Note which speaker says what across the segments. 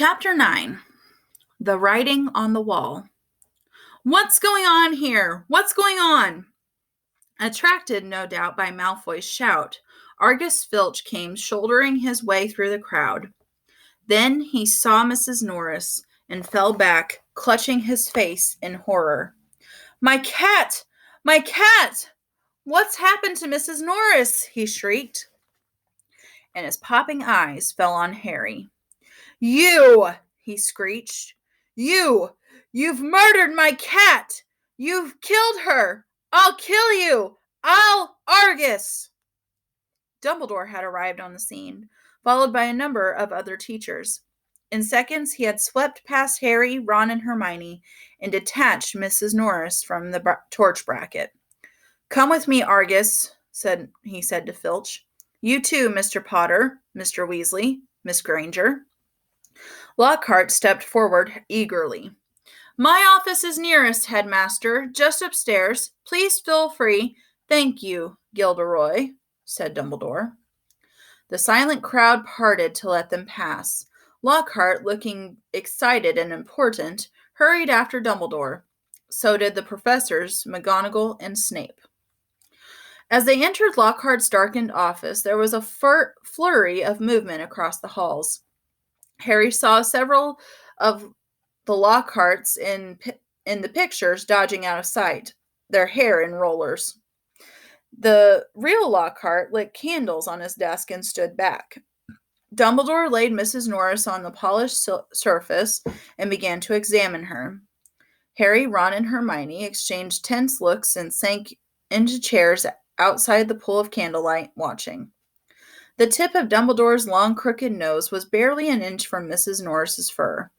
Speaker 1: Chapter 9. The Writing on the Wall. What's going on here? What's going on? Attracted, no doubt, by Malfoy's shout, Argus Filch came shouldering his way through the crowd. Then he saw Mrs. Norris and fell back, clutching his face in horror. My cat! My cat! What's happened to Mrs. Norris? He shrieked. And his popping eyes fell on Harry. You! He screeched. You've murdered my cat! You've killed her! I'll kill you! Argus! Dumbledore had arrived on the scene, followed by a number of other teachers. In seconds, he had swept past Harry, Ron, and Hermione and detached Mrs. Norris from the torch bracket. Come with me, Argus, he said to Filch. You too, Mr. Potter, Mr. Weasley, Miss Granger. Lockhart stepped forward eagerly. My office is nearest, headmaster, just upstairs. Please feel free. Thank you, Gilderoy, said Dumbledore. The silent crowd parted to let them pass. Lockhart, looking excited and important, hurried after Dumbledore. So did the professors, McGonagall and Snape. As they entered Lockhart's darkened office, there was a flurry of movement across the halls. Harry saw several of the Lockharts in the pictures dodging out of sight, their hair in rollers. The real Lockhart lit candles on his desk and stood back. Dumbledore laid Mrs. Norris on the polished surface and began to examine her. Harry, Ron, and Hermione exchanged tense looks and sank into chairs outside the pool of candlelight, watching. The tip of Dumbledore's long, crooked nose was barely an inch from Mrs. Norris's fur.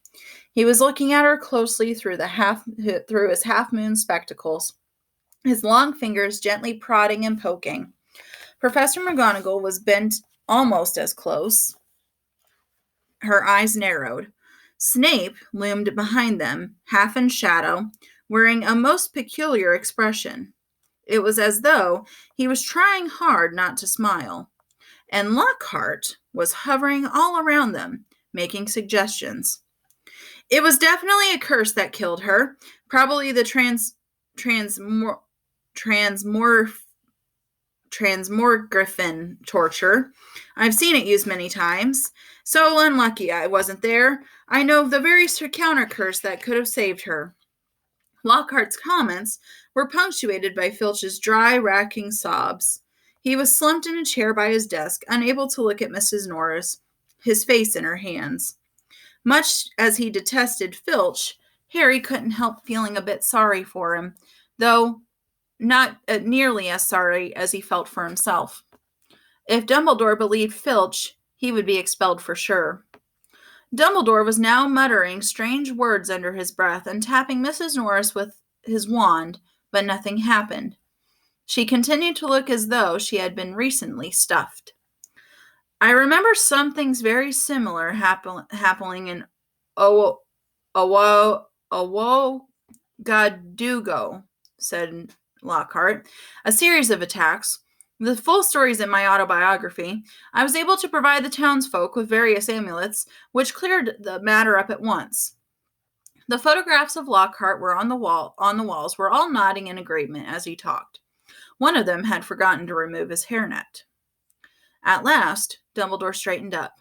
Speaker 1: He was looking at her closely through his half-moon spectacles, his long fingers gently prodding and poking. Professor McGonagall was bent almost as close. Her eyes narrowed. Snape loomed behind them, half in shadow, wearing a most peculiar expression. It was as though he was trying hard not to smile. And Lockhart was hovering all around them, making suggestions. It was definitely a curse that killed her, probably the transmorgriffin torture. I've seen it used many times. So unlucky I wasn't there. I know of the very counter curse that could have saved her. Lockhart's comments were punctuated by Filch's dry, racking sobs. He was slumped in a chair by his desk, unable to look at Mrs. Norris, his face in her hands. Much as he detested Filch, Harry couldn't help feeling a bit sorry for him, though not nearly as sorry as he felt for himself. If Dumbledore believed Filch, he would be expelled for sure. Dumbledore was now muttering strange words under his breath and tapping Mrs. Norris with his wand, but nothing happened. She continued to look as though she had been recently stuffed. I remember some things very similar happening in Owogadugo, said Lockhart. A series of attacks. The full stories in my autobiography. I was able to provide the townsfolk with various amulets, which cleared the matter up at once. The photographs of Lockhart were on the walls were all nodding in agreement as he talked. One of them had forgotten to remove his hairnet. At last, Dumbledore straightened up.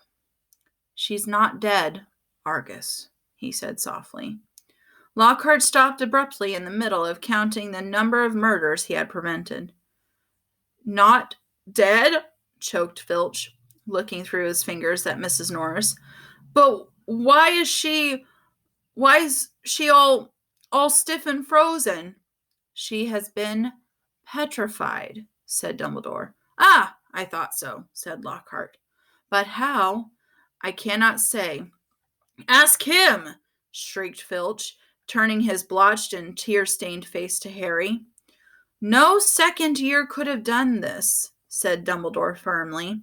Speaker 1: She's not dead, Argus, he said softly. Lockhart stopped abruptly in the middle of counting the number of murders he had prevented. Not dead? Choked Filch, looking through his fingers at Mrs. Norris. But why is she all stiff and frozen? She has been petrified, said Dumbledore. Ah, I thought so, said Lockhart. But how? I cannot say. Ask him, shrieked Filch, turning his blotched and tear-stained face to Harry. No second year could have done this, said Dumbledore firmly.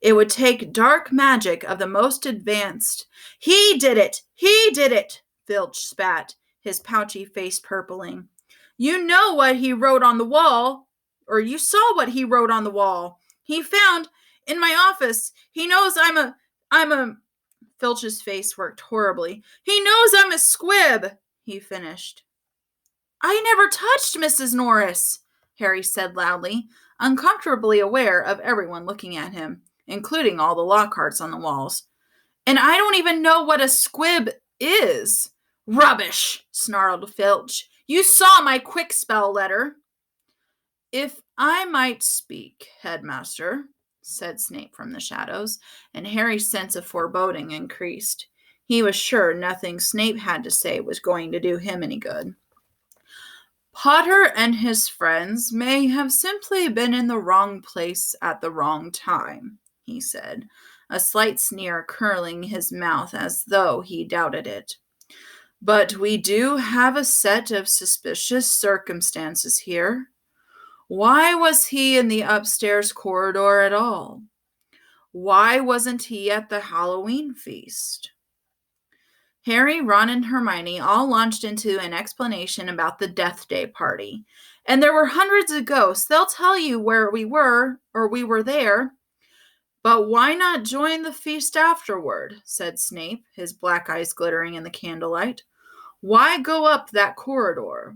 Speaker 1: It would take dark magic of the most advanced. He did it! He did it! Filch spat, his pouchy face purpling. You know what he wrote on the wall, or you saw what he wrote on the wall. He found in my office. He knows I'm a Filch's face worked horribly. "He knows I'm a squib," he finished. "I never touched Mrs. Norris," Harry said loudly, uncomfortably aware of everyone looking at him, including all the Lockharts on the walls. "And I don't even know what a squib is." "Rubbish," snarled Filch. "You saw my quick spell letter." "If I might speak, Headmaster," said Snape from the shadows, and Harry's sense of foreboding increased. He was sure nothing Snape had to say was going to do him any good. "Potter and his friends may have simply been in the wrong place at the wrong time," he said, a slight sneer curling his mouth as though he doubted it. "But we do have a set of suspicious circumstances here. Why was he in the upstairs corridor at all? Why wasn't he at the Halloween feast?" Harry, Ron, and Hermione all launched into an explanation about the Death Day party. "And there were hundreds of ghosts. They'll tell you where we were, or we were there." "But why not join the feast afterward?" said Snape, his black eyes glittering in the candlelight. "Why go up that corridor?"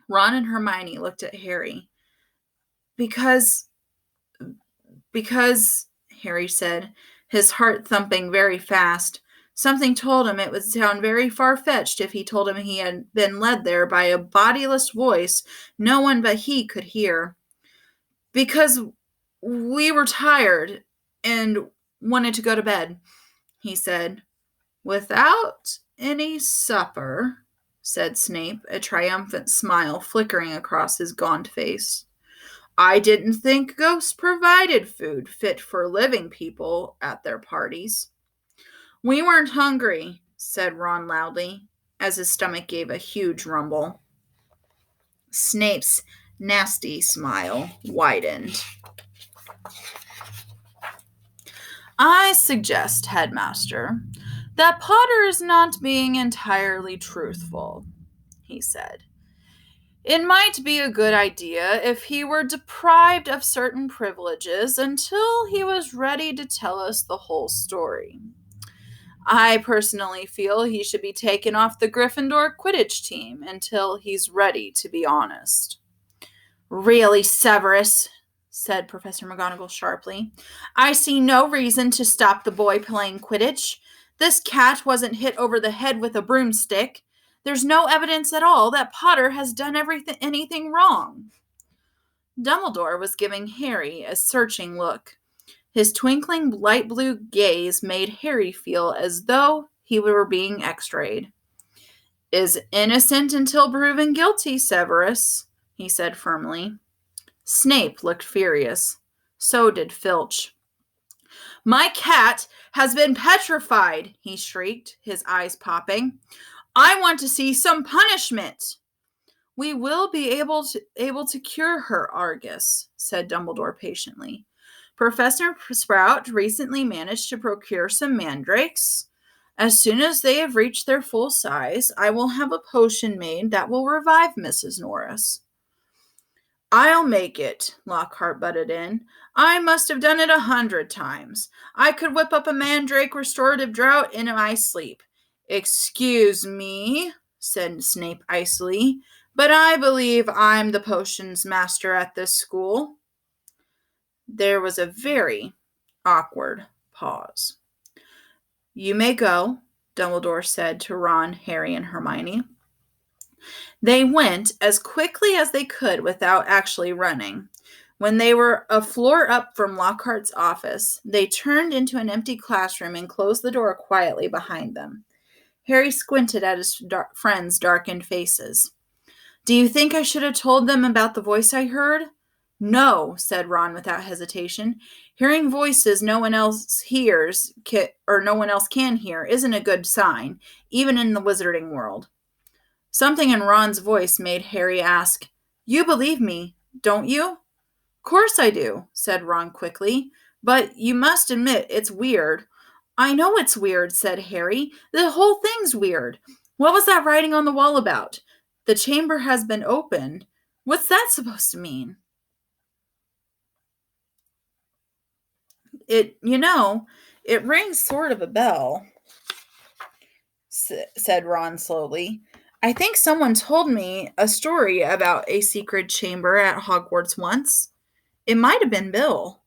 Speaker 1: Ron and Hermione looked at Harry. Because, Harry said, his heart thumping very fast. Something told him it would sound very far-fetched if he told him he had been led there by a bodiless voice no one but he could hear. "Because we were tired and wanted to go to bed," he said. "Without any supper," said Snape, a triumphant smile flickering across his gaunt face. "I didn't think ghosts provided food fit for living people at their parties." "We weren't hungry," said Ron loudly, as his stomach gave a huge rumble. Snape's nasty smile widened. "I suggest, Headmaster, that Potter is not being entirely truthful," he said. "It might be a good idea if he were deprived of certain privileges until he was ready to tell us the whole story. I personally feel he should be taken off the Gryffindor Quidditch team until he's ready to be honest." "Really, Severus," said Professor McGonagall sharply, "I see no reason to stop the boy playing Quidditch. This cat wasn't hit over the head with a broomstick. There's no evidence at all that Potter has done anything wrong." Dumbledore was giving Harry a searching look. His twinkling light blue gaze made Harry feel as though he were being x-rayed. "Is innocent until proven guilty, Severus," he said firmly. Snape looked furious. So did Filch. "My cat has been petrified," he shrieked, his eyes popping. "I want to see some punishment." "We will be able to cure her, Argus," said Dumbledore patiently. "Professor Sprout recently managed to procure some mandrakes. As soon as they have reached their full size, I will have a potion made that will revive Mrs. Norris." "I'll make it," Lockhart butted in. "I must have done it 100 times. I could whip up a mandrake restorative draught in my sleep." "Excuse me," said Snape icily, "but I believe I'm the potions master at this school." There was a very awkward pause. "You may go," Dumbledore said to Ron, Harry, and Hermione. They went as quickly as they could without actually running. When they were a floor up from Lockhart's office, they turned into an empty classroom and closed the door quietly behind them. Harry squinted at his friends' darkened faces. "Do you think I should have told them about the voice I heard?" "No," said Ron without hesitation. "Hearing voices no one else hears, or no one else can hear, isn't a good sign, even in the wizarding world." Something in Ron's voice made Harry ask, "You believe me, don't you?" "Course I do," said Ron quickly. "But you must admit it's weird." "I know it's weird," said Harry. "The whole thing's weird. What was that writing on the wall about? The chamber has been opened. What's that supposed to mean?" It It rings sort of a bell, said Ron slowly. I think someone told me a story about a secret chamber at Hogwarts once. It might have been Bill.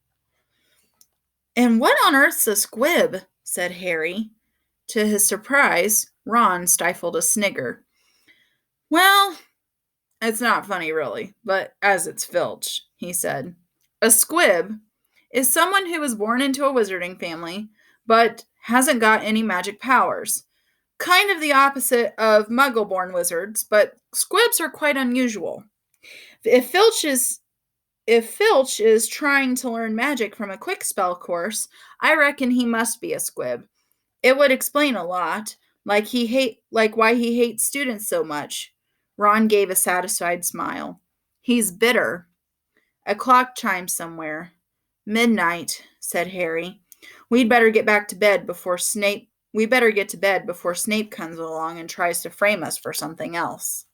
Speaker 1: And what on earth's a squib? Said Harry. To his surprise, Ron stifled a snigger. Well, it's not funny really, but as it's Filch, he said. A squib is someone who was born into a wizarding family, but hasn't got any magic powers. Kind of the opposite of muggle-born wizards, but squibs are quite unusual. If Filch is if Filch is trying to learn magic from a quick spell course, I reckon he must be a squib. It would explain a lot, like why he hates students so much. Ron gave a satisfied smile. He's bitter. A clock chimes somewhere. Midnight, said Harry. We'd better get back to bed before Snape We better get to bed before Snape comes along and tries to frame us for something else.